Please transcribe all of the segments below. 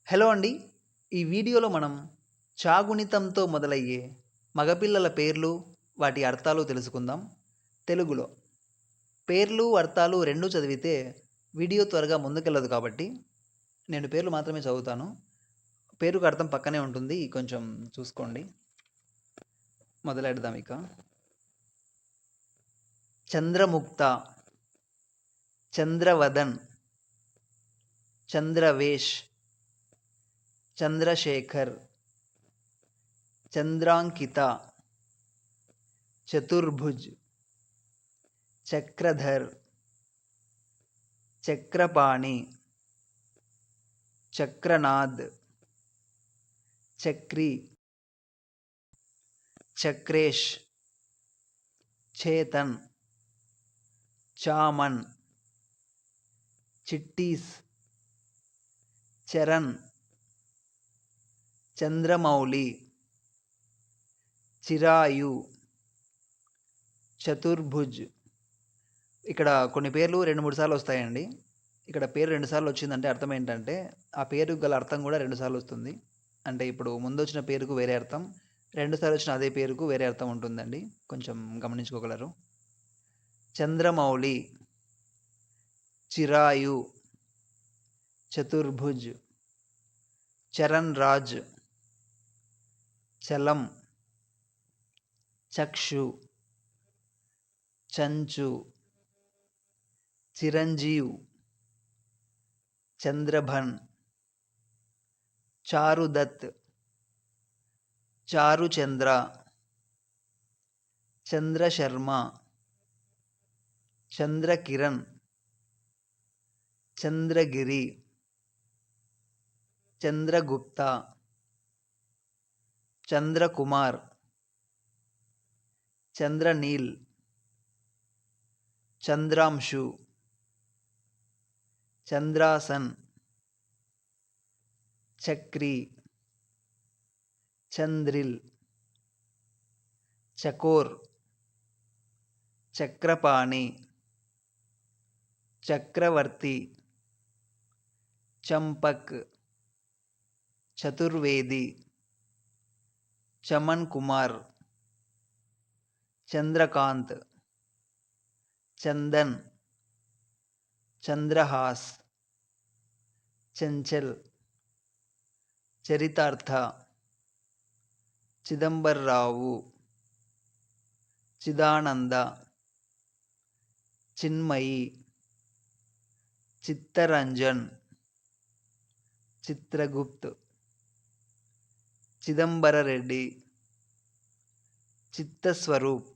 Hello అండి. ఈ వీడియోలో మనం చాగుణితంతో మొదలయ్యే మగపిల్లల పేర్లు, వాటి అర్థాలు తెలుసుకుందాం తెలుగులో. పేర్లు, అర్థాలు రెండూ చదివితే వీడియో త్వరగా ముందుకెళ్ళదు కాబట్టి నేను పేర్లు మాత్రమే చదువుతాను. పేరుకు అర్థం పక్కనే ఉంటుంది. కొంచెం చూసుకోండి. మొదలెడదాం ఇక. చంద్రముక్త, చంద్రవదన్, చంద్రవేష్, చంద్రశేఖర్, చంద్రాంకిత, చతుర్భుజ్, చక్రధర్, చక్రపాణి, చక్రనాథ్, చక్రి, చక్రేష్, చేతన్, చామన్, చిట్టీస్, చరణ్, చంద్రమౌళి, చిరాయు, చతుర్భుజ్. ఇక్కడ కొన్ని పేర్లు 2-3 సార్లు వస్తాయండి. ఇక్కడ పేరు 2 సార్లు వచ్చిందంటే అర్థం ఏంటంటే ఆ పేరుకు గల అర్థం కూడా 2 సార్లు వస్తుంది. అంటే ఇప్పుడు ముందొచ్చిన పేరుకు వేరే అర్థం, 2 సార్లు వచ్చిన అదే పేరుకు వేరే అర్థం ఉంటుందండి. కొంచెం గమనించుకోగలరు. చంద్రమౌళి, చిరాయు, చతుర్భుజ్, చరణ్ రాజ్, చలం, చక్షు, చంచు, చిరంజీవ్, చంద్రభన్, చారుదత్, చారుచంద్ర, చంద్రశర్మ, చంద్రకిరణ్, చంద్రగిరి, చంద్రగుప్త, చంద్రకుమార్, చంద్రనీల్, చంద్రాంశు, చంద్రాసన్, చక్రి, చంద్రిల్, చకోర్, చక్రపాణి, చక్రవర్తి, చంపక్, చతుర్వేది, చమన్ కుమార్, చంద్రకాంత్, చందన్, చంద్రహాస్, చంచల్, చరితార్థ, చిదంబర్రావు, చిదానంద, చిన్మయి, చిత్తరంజన్, చిత్రగుప్త్, చిదంబరరెడ్డి, చిత్తస్వరూప్,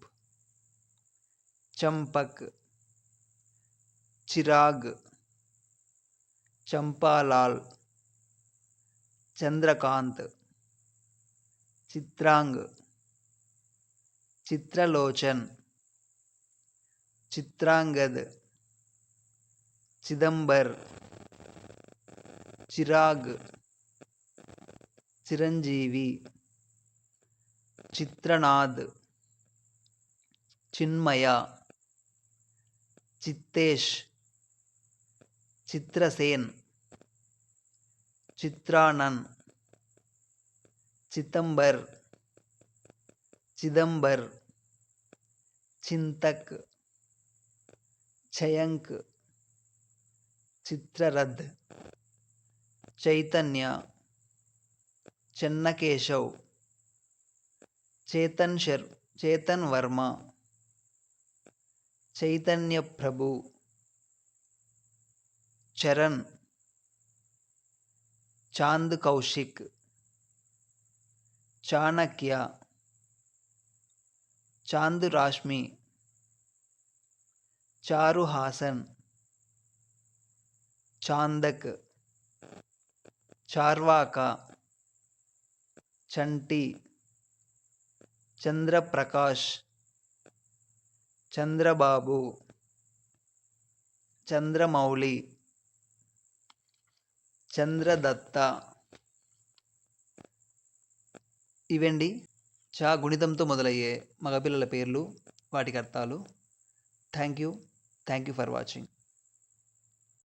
చంపక్, చిరాగ్, చంపాలాల్, చంద్రకాంత్, చిత్రాంగ్, చిత్రలోచన్, చిత్రాంగద్, చిదంబర్, చిరాగ్, చిరంజీవి, చిత్రనాథ్, చిన్మయ, చిత్తేష్, చిత్రసేన్, చిత్రానన్, చితంబర్, చిదంబర్, చింతక్, చయంక్, చిత్రరథ్, చైతన్య, చెన్నకేశవ్, చేతన్ వర్మ, చైతన్య ప్రభు, చరణ్, చాంద్ కౌశిక్, చాణక్య, చాంద్ రాష్మి, చారుహాసన్, చాందక్, చార్వాక, చంటి, చంద్రప్రకాష్, చంద్రబాబు, చంద్రమౌళి, చంద్రదత్త. ఇవండి చా గుణితంతో మొదలయ్యే మగపిల్లల పేర్లు, వాటికి అర్థాలు. Thank you for watching.